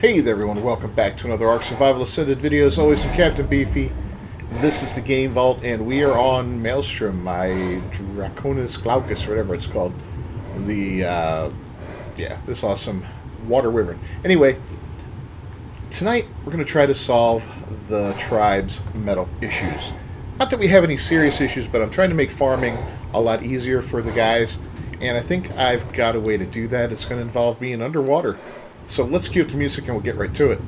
Hey there everyone, welcome back to another Ark Survival Ascended video. As always, I'm Captain Beefy. This is the Game Vault, and we are on Maelstrom, my Draconis Glaucus, or whatever it's called. This awesome water wyvern. Anyway, tonight we're going to try to solve the tribe's metal issues. Not that we have any serious issues, but I'm trying to make farming a lot easier for the guys, and I think I've got a way to do that. It's going to involve being underwater. So let's cue up the music and we'll get right to it.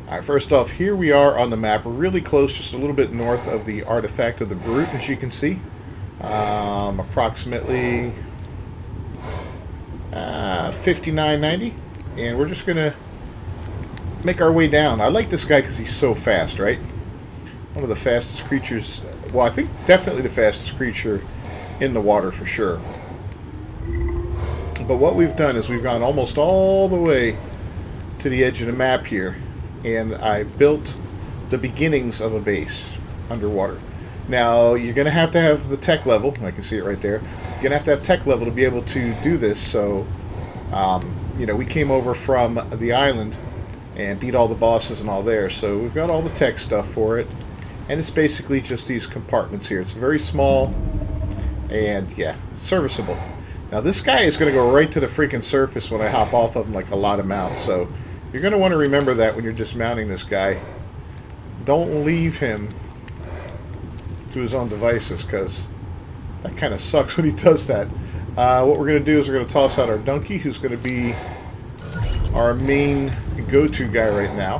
Alright, first off, here we are on the map. We're really close, just a little bit north of the artifact of the Brute, as you can see. Approximately 59.90, and we're just gonna make our way down. I like this guy because he's so fast, right? One of the fastest creatures, well, I think definitely the fastest creature in the water for sure. But what we've done is we've gone almost all the way to the edge of the map here, and I built the beginnings of a base underwater. Now, you're going to have the tech level. I can see it right there. You're going to have tech level to be able to do this. So, we came over from the island and beat all the bosses and all there. So we've got all the tech stuff for it. And it's basically just these compartments here. It's very small and, yeah, serviceable. Now, this guy is going to go right to the freaking surface when I hop off of him like a lot of mounts. So you're going to want to remember that when you're just mounting this guy. Don't leave him to his own devices, because that kind of sucks when he does that. What we're going to do is we're going to toss out our Dunkle, who's going to be our main go-to guy right now.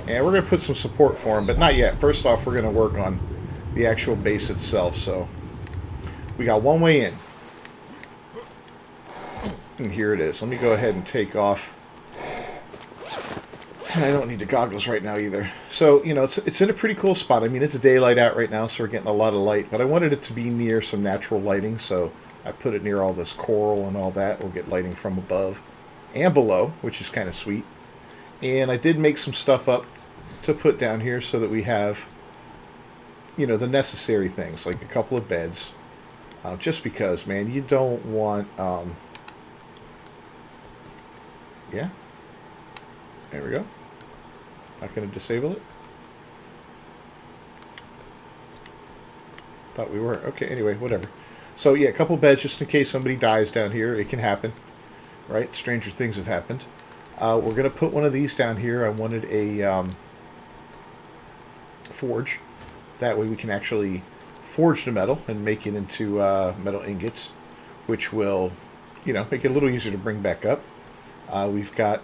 And we're going to put some support for him, but not yet. First off, we're going to work on the actual base itself. So we got one way in. And here it is. Let me go ahead and take off. I don't need the goggles right now either. So, it's in a pretty cool spot. I mean, it's daylight out right now, so we're getting a lot of light. But I wanted it to be near some natural lighting, so I put it near all this coral and all that. We'll get lighting from above and below, which is kind of sweet. And I did make some stuff up to put down here so that we have, the necessary things, like a couple of beds. Just because, man, you don't want... Yeah. There we go. Not going to disable it. Thought we were. Okay, anyway, whatever. So, yeah, a couple beds just in case somebody dies down here. It can happen, right? Stranger things have happened. We're going to put one of these down here. I wanted a forge. That way we can actually forge the metal and make it into metal ingots, which will, make it a little easier to bring back up. We've got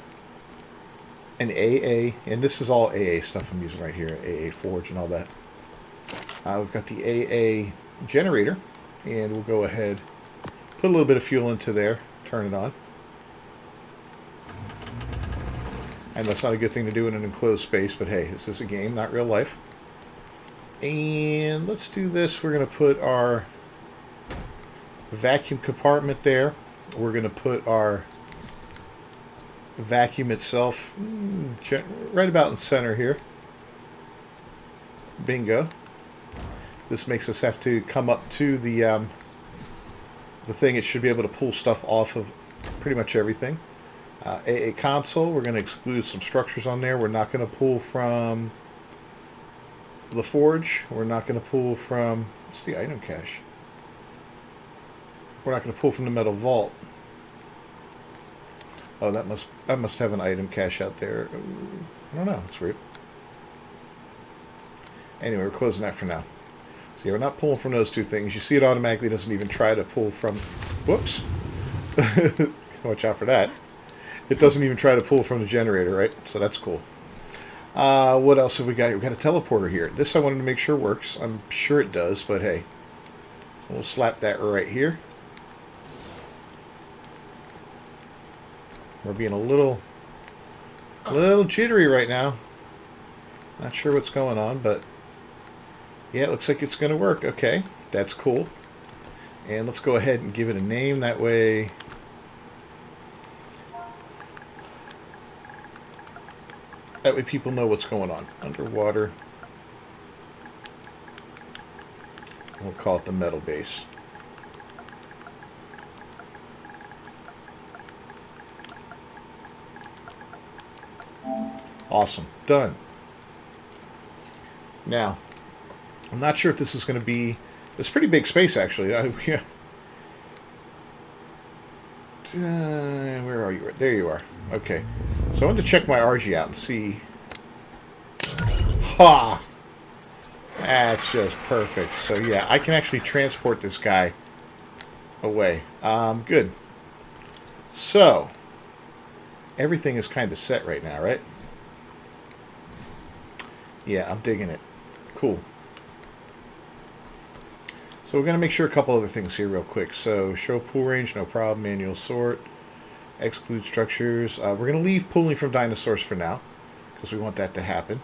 an AA, and this is all AA stuff I'm using right here, AA forge and all that. We've got the AA generator, and we'll go ahead, put a little bit of fuel into there, turn it on. And that's not a good thing to do in an enclosed space, but hey, this is a game, not real life. And let's do this. We're going to put our vacuum compartment there. We're going to put our vacuum itself right about in the center here. Bingo. This makes us have to come up to the thing. It should be able to pull stuff off of pretty much everything. A console, we're going to exclude some structures on there. We're not going to pull from the forge. We're not going to pull from, what's the item cache? We're not going to pull from the metal vault. Oh, that must have an item cache out there. I don't know. It's weird. Anyway, we're closing that for now. So yeah, we're not pulling from those two things. You see, it automatically doesn't even try to pull from... Whoops. Watch out for that. It doesn't even try to pull from the generator, right? So that's cool. What else have we got here? We've got a teleporter here. This I wanted to make sure works. I'm sure it does, but hey. We'll slap that right here. We're being a little jittery right now. Not sure what's going on, but yeah, it looks like it's going to work. Okay, that's cool. And let's go ahead and give it a name. That way That way people know what's going on. Underwater. We'll call it the metal base. Awesome. Done. Now, I'm not sure if this is going to be... It's pretty big space, actually. Yeah. Where are you? There you are. Okay. So I wanted to check my RG out and see... Ha! That's just perfect. So yeah, I can actually transport this guy away. Good. So, everything is kind of set right now, right? Yeah, I'm digging it. Cool. So we're going to make sure a couple other things here real quick. So, show pool range, no problem. Manual sort. Exclude structures. We're going to leave pooling from dinosaurs for now, because we want that to happen.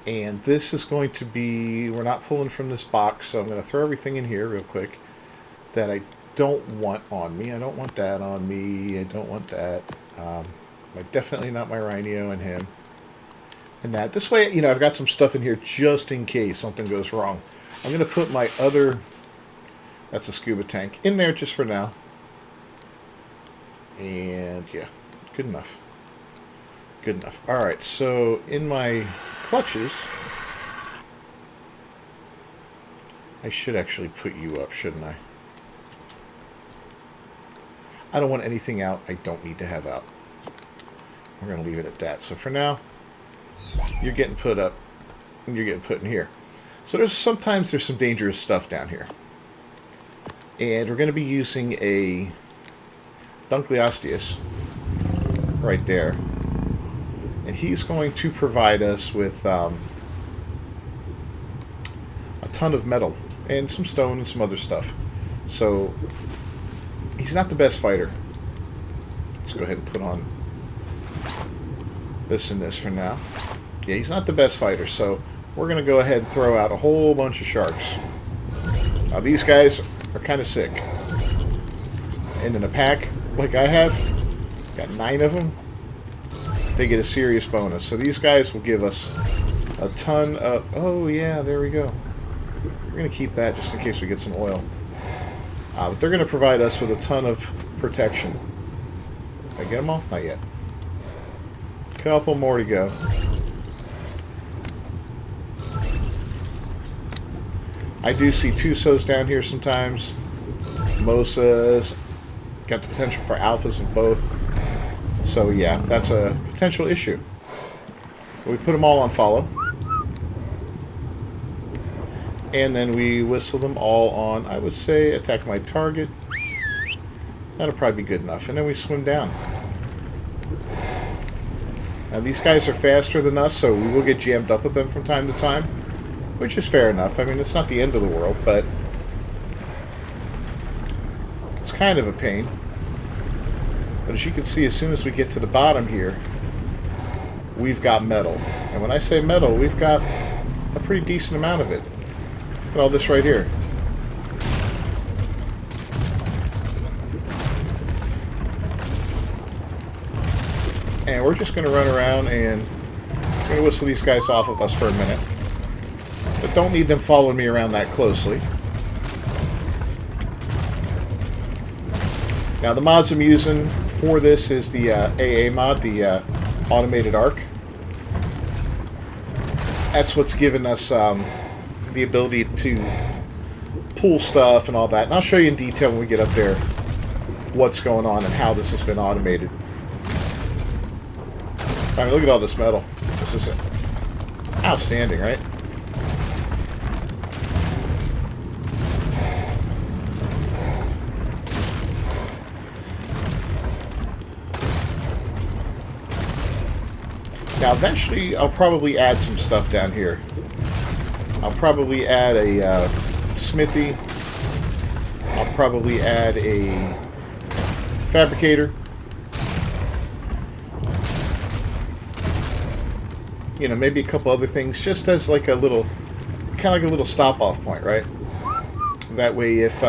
And this is going to be... We're not pulling from this box, so I'm going to throw everything in here real quick that I don't want on me. I don't want that on me. I don't want that. Definitely not my Rhino and him. And that. This way, you know, I've got some stuff in here just in case something goes wrong. I'm going to put my other... That's a scuba tank in there just for now. And, yeah. Good enough. Good enough. Alright, so in my clutches... I should actually put you up, shouldn't I? I don't want anything out I don't need to have out. We're going to leave it at that. So for now, you're getting put up, and you're getting put in here. So sometimes there's some dangerous stuff down here. And we're going to be using a Dunkle right there. And he's going to provide us with a ton of metal and some stone and some other stuff. So he's not the best fighter. Let's go ahead and put on this and this for now. Yeah, he's not the best fighter, so we're going to go ahead and throw out a whole bunch of sharks. Now these guys are kind of sick. And in a pack like I have, got 9 of them, they get a serious bonus. So these guys will give us a ton of... Oh yeah, there we go. We're going to keep that just in case we get some oil. But they're going to provide us with a ton of protection. Did I get them all? Not yet. Couple more to go. I do see Tusos down here sometimes. Mosas. Got the potential for alphas of both. So yeah, that's a potential issue. So we put them all on follow. And then we whistle them all on, I would say, attack my target. That'll probably be good enough. And then we swim down. Now these guys are faster than us, so we will get jammed up with them from time to time. Which is fair enough. I mean, it's not the end of the world, but it's kind of a pain. But as you can see, as soon as we get to the bottom here, we've got metal. And when I say metal, we've got a pretty decent amount of it. Look at all this right here. And we're just going to run around and we're going to whistle these guys off of us for a minute. But don't need them following me around that closely. Now the mods I'm using for this is the AA mod, the automated arc. That's what's given us the ability to pull stuff and all that. And I'll show you in detail when we get up there what's going on and how this has been automated. I mean, look at all this metal. This is outstanding, right? Now, eventually, I'll probably add some stuff down here. I'll probably add a smithy. I'll probably add a fabricator. You know, maybe a couple other things, just as like a little, kind of like a little stop-off point, right? That way, if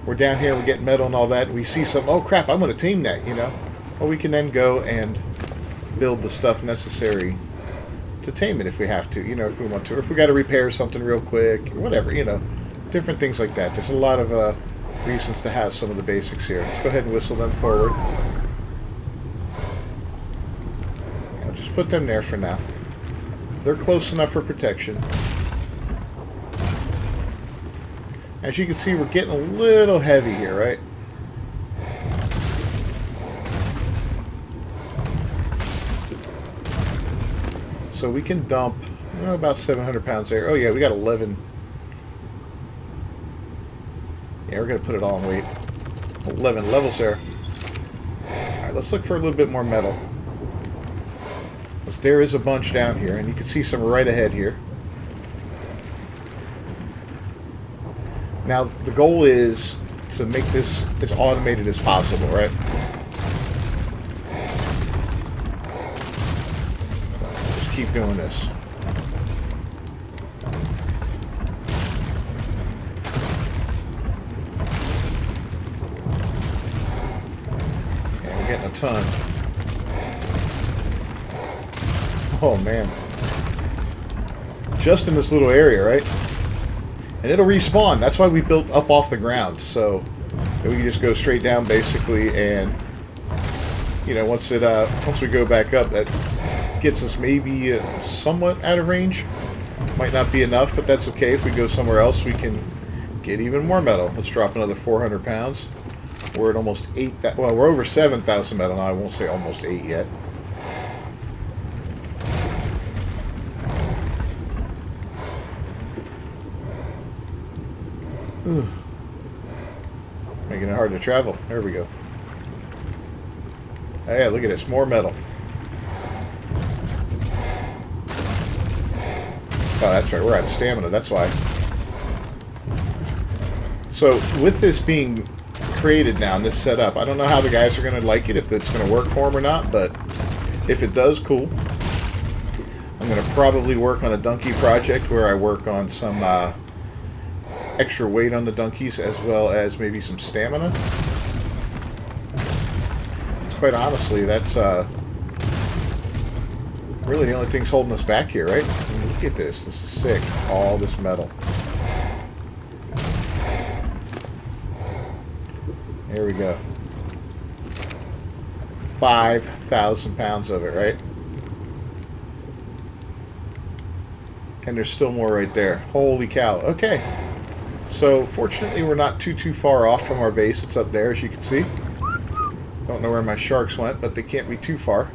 we're down here, we're getting metal and all that, and we see some, oh crap, I'm going to tame that, you know? Well, we can then go and build the stuff necessary to tame it if we have to, you know, if we want to, or if we got to repair something real quick, or whatever, you know, different things like that. There's a lot of reasons to have some of the basics here. Let's go ahead and whistle them forward. I'll just put them there for now. They're close enough for protection. As you can see, we're getting a little heavy here, right? So we can dump about 700 pounds there. Oh yeah, we got 11. Yeah, we're going to put it all in weight. 11 levels there. Alright, let's look for a little bit more metal. Because there is a bunch down here, and you can see some right ahead here. Now, the goal is to make this as automated as possible, right? Just keep doing this. Yeah, we're getting a ton. Oh, man. Just in this little area, right? And it'll respawn. That's why we built up off the ground. So we can just go straight down, basically, and, you know, once we go back up, that gets us maybe somewhat out of range. Might not be enough, but that's okay. If we go somewhere else, we can get even more metal. Let's drop another 400 pounds. We're at almost 8,000. Well, we're over 7,000 metal now. I won't say almost 8 yet. Ugh. Making it hard to travel. There we go. Hey, look at this. More metal. Oh, that's right. We're out of stamina. That's why. So, with this being created now and this set up, I don't know how the guys are going to like it, if it's going to work for them or not, but if it does, cool. I'm going to probably work on a donkey project where I work on some extra weight on the donkeys, as well as maybe some stamina. It's quite honestly, that's really the only thing's holding us back here, right? I mean, look at this. This is sick. All this metal. There we go. 5,000 pounds of it, right? And there's still more right there. Holy cow. Okay. So, fortunately, we're not too far off from our base. It's up there, as you can see. Don't know where my sharks went, but they can't be too far.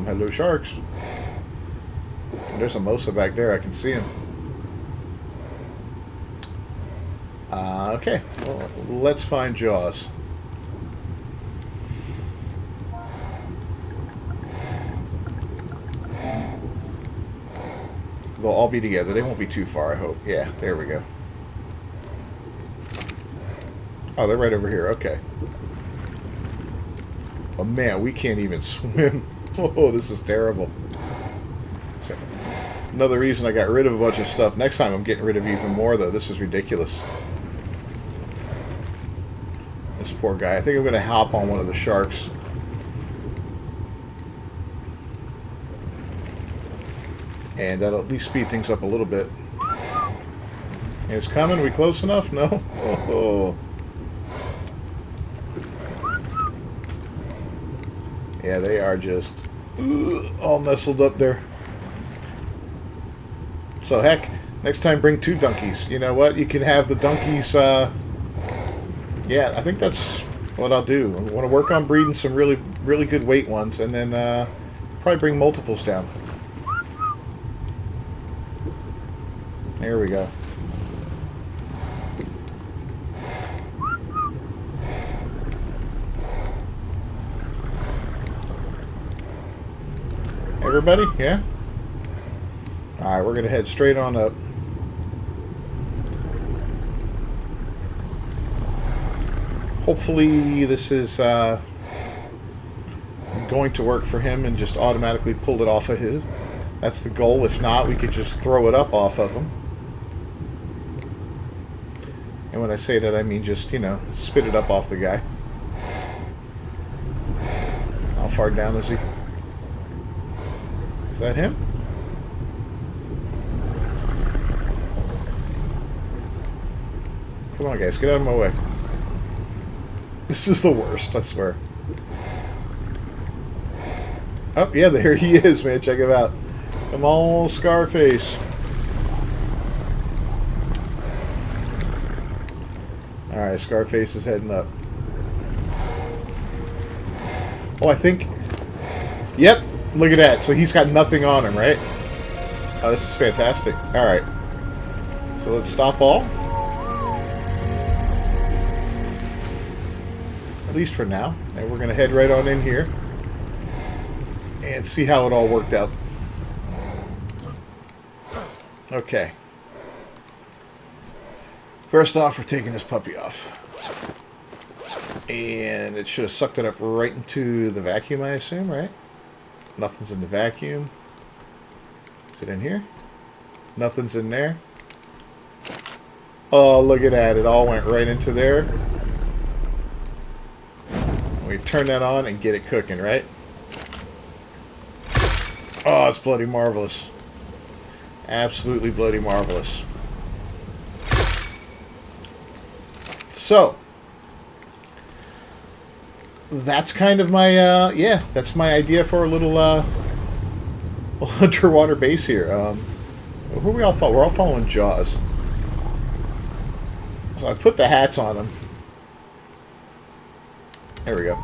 Hello, sharks. And there's a Mosa back there. I can see him. Okay. Well, let's find Jaws. They'll all be together. They won't be too far, I hope. Yeah, there we go. Oh, they're right over here. Okay. Oh, man, we can't even swim. Oh, this is terrible. So, another reason I got rid of a bunch of stuff. Next time I'm getting rid of even more, though. This is ridiculous. This poor guy. I think I'm going to hop on one of the sharks. And that'll at least speed things up a little bit. It's coming. Are we close enough? No? Oh. Yeah, they are just all nestled up there. So, heck, next time bring 2 donkeys. You know what? You can have the donkeys... yeah, I think that's what I'll do. I want to work on breeding some really good weight ones, and then probably bring multiples down. There we go. Everybody? Yeah? Alright, we're going to head straight on up. Hopefully this is going to work for him and just automatically pull it off of his. That's the goal. If not, we could just throw it up off of him. And when I say that, I mean just, you know, spit it up off the guy. How far down is he? Is that him? Come on, guys, get out of my way. This is the worst, I swear. Oh, yeah, there he is, man. Check him out. Come on, Scarface. Alright, Scarface is heading up. Oh, I think... Yep, look at that. So he's got nothing on him, right? Oh, this is fantastic. Alright. So let's stop all. At least for now. And we're going to head right on in here. And see how it all worked out. Okay. First off, we're taking this puppy off. And it should have sucked it up right into the vacuum, I assume, right? Nothing's in the vacuum. Is it in here? Nothing's in there. Oh, look at that. It all went right into there. We turn that on and get it cooking, right? Oh, it's bloody marvelous. Absolutely bloody marvelous. So, that's kind of my, yeah, that's my idea for a little, underwater base here. Who are we all following? We're all following Jaws. So I put the hats on them. There we go.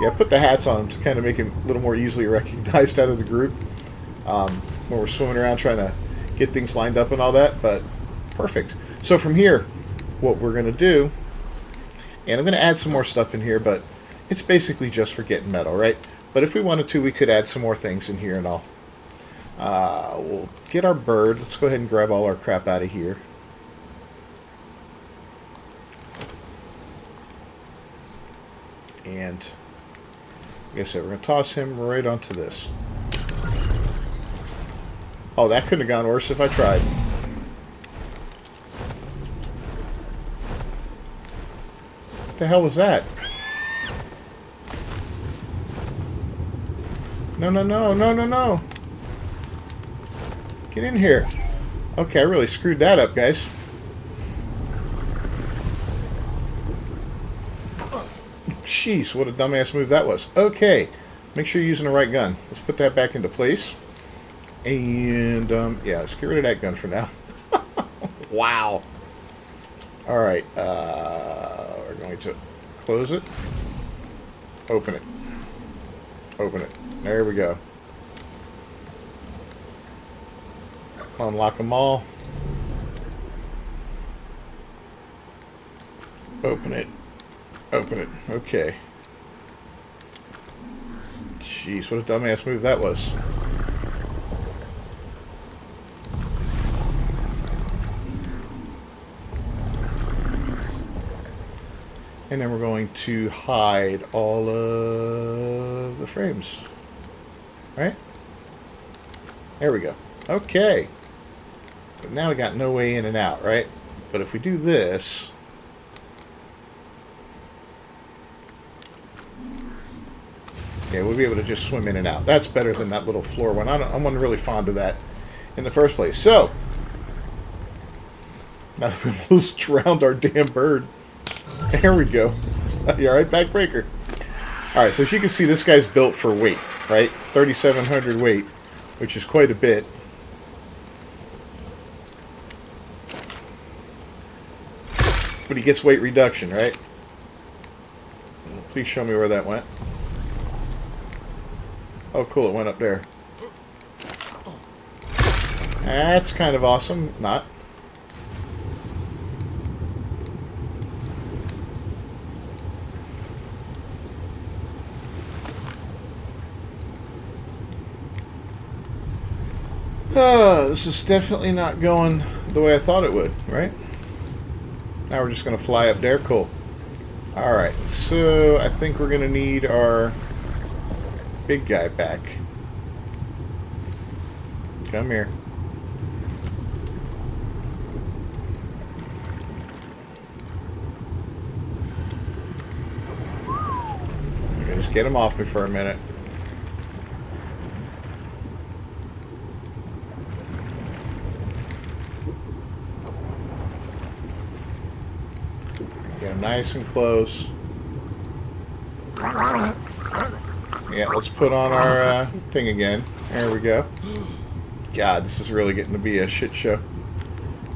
Yeah, I put the hats on them to kind of make him a little more easily recognized out of the group. When we're swimming around trying to get things lined up and all that, but perfect. So from here, what we're going to do, and I'm going to add some more stuff in here, but it's basically just for getting metal, right? But if we wanted to, we could add some more things in here and all. We'll get our bird. Let's go ahead and grab all our crap out of here. And like I said, we're going to toss him right onto this. Oh, that couldn't have gone worse if I tried. What the hell was that? No, no, no, no, no, no. Get in here. Okay, I really screwed that up, guys. Jeez, what a dumbass move that was. Okay, make sure you're using the right gun. Let's put that back into place. And, yeah, let's get rid of that gun for now. Wow. Alright, we're going to close it. Open it. Open it. There we go. Unlock them all. Open it. Open it. Okay. Jeez, what a dumbass move that was. And then we're going to hide all of the frames. Right? There we go. Okay. But now we got no way in and out, right? But if we do this... yeah, we'll be able to just swim in and out. That's better than that little floor one. I wasn't really fond of that in the first place. So, now that we almost drowned our damn bird. There we go. You alright, backbreaker? Alright, so as you can see, this guy's built for weight, right? 3,700 weight, which is quite a bit. But he gets weight reduction, right? Please show me where that went. Oh, cool, it went up there. That's kind of awesome. Not. This is definitely not going the way I thought it would, right? Now we're just going to fly up there. Cool. Alright, so I think we're going to need our big guy back. Come here. get him off me for a minute. Get him nice and close. Yeah, let's put on our thing again. There we go. God, this is really getting to be a shit show.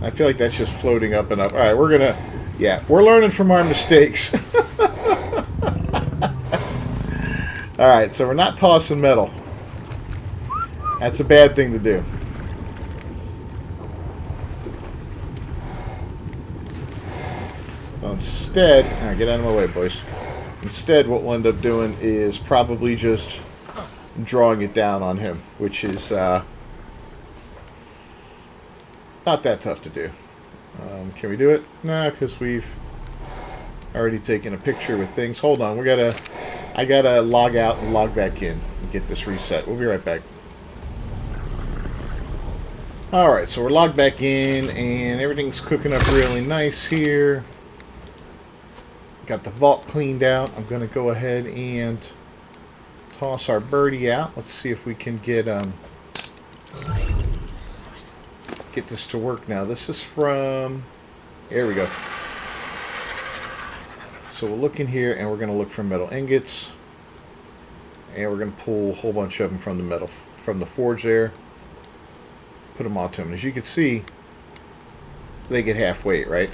I feel like that's just floating up and up. All right, we're gonna... Yeah, we're learning from our mistakes. All right, so we're not tossing metal. That's a bad thing to do. So instead... All right, get out of my way, boys. Instead, what we'll end up doing is probably just drawing it down on him, which is not that tough to do. Can we do it? No, because we've already taken a picture with things. Hold on, I gotta log out and log back in and get this reset. We'll be right back. Alright, so we're logged back in and everything's cooking up really nice here. Got the vault cleaned out. I'm going to go ahead and toss our birdie out. Let's see if we can get this to work now. This is from... There we go. So we'll look in here and we're going to look for metal ingots. And we're going to pull a whole bunch of them from the forge there. Put them onto them. As you can see, they get half weight, right?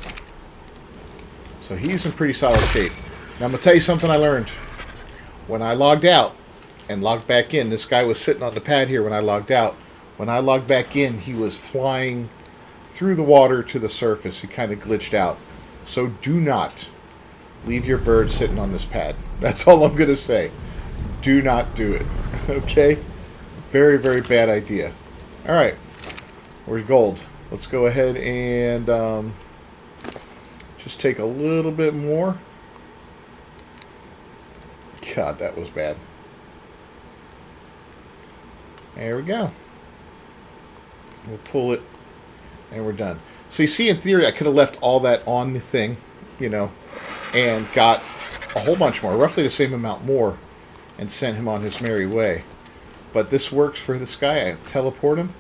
So he's in pretty solid shape. Now I'm going to tell you something I learned. When I logged out and logged back in, this guy was sitting on the pad here when I logged out. When I logged back in, he was flying through the water to the surface. He kind of glitched out. So do not leave your bird sitting on this pad. That's all I'm going to say. Do not do it. Okay? Very, very bad idea. Alright. We're gold. Let's go ahead and... just take a little bit more. God, that was bad. There we go. We'll pull it, and we're done. So you see, in theory, I could have left all that on the thing, you know, and got a whole bunch more, roughly the same amount more, and sent him on his merry way. But this works for this guy. I teleport him,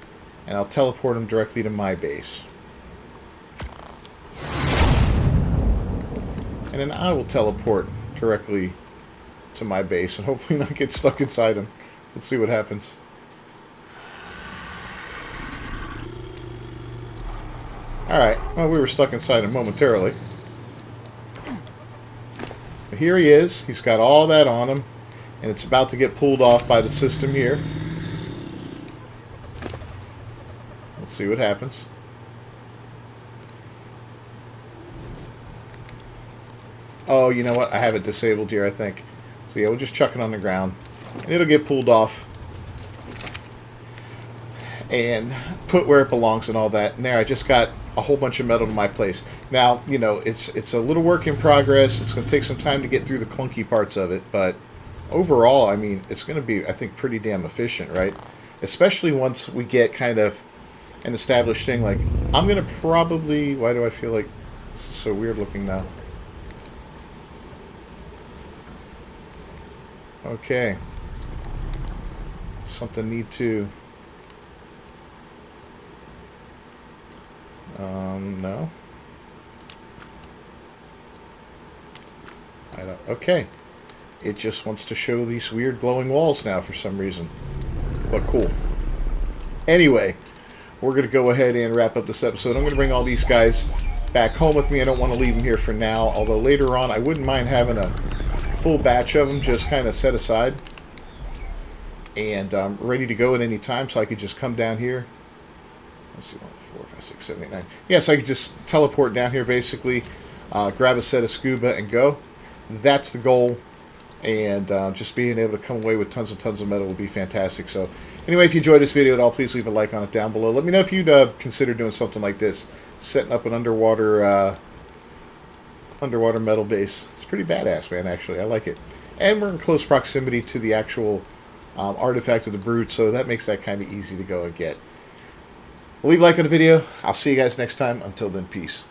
and I'll teleport him directly to my base. And then I will teleport directly to my base and hopefully not get stuck inside him. Let's see what happens. Alright, well, we were stuck inside him momentarily. But here he is. He's got all that on him. And it's about to get pulled off by the system here. Let's see what happens. Oh, you know what? I have it disabled here, I think. So yeah, we'll just chuck it on the ground. And it'll get pulled off. And put where it belongs and all that. And there, I just got a whole bunch of metal to my place. Now, you know, it's a little work in progress. It's going to take some time to get through the clunky parts of it. But overall, I mean, it's going to be, I think, pretty damn efficient, right? Especially once we get kind of an established thing. Like, I'm going to probably... Why do I feel like this is so weird looking now? Okay. Something need to... no. I don't... Okay. It just wants to show these weird glowing walls now for some reason. But cool. Anyway, we're going to go ahead and wrap up this episode. I'm going to bring all these guys back home with me. I don't want to leave them here for now, although later on I wouldn't mind having a full batch of them just kind of set aside and ready to go at any time, so I could just come down here. Let's see, 1, 4, 5, 6, 7, 8, 9. Yeah, so I could just teleport down here basically, grab a set of scuba and go. That's the goal, and just being able to come away with tons and tons of metal would be fantastic. So anyway, if you enjoyed this video at all, please leave a like on it down below. Let me know if you'd consider doing something like this, setting up an underwater metal base. It's pretty badass, man, actually. I like it. And we're in close proximity to the actual artifact of the Brute, so that makes that kind of easy to go and get. Leave a like on the video. I'll see you guys next time. Until then, peace.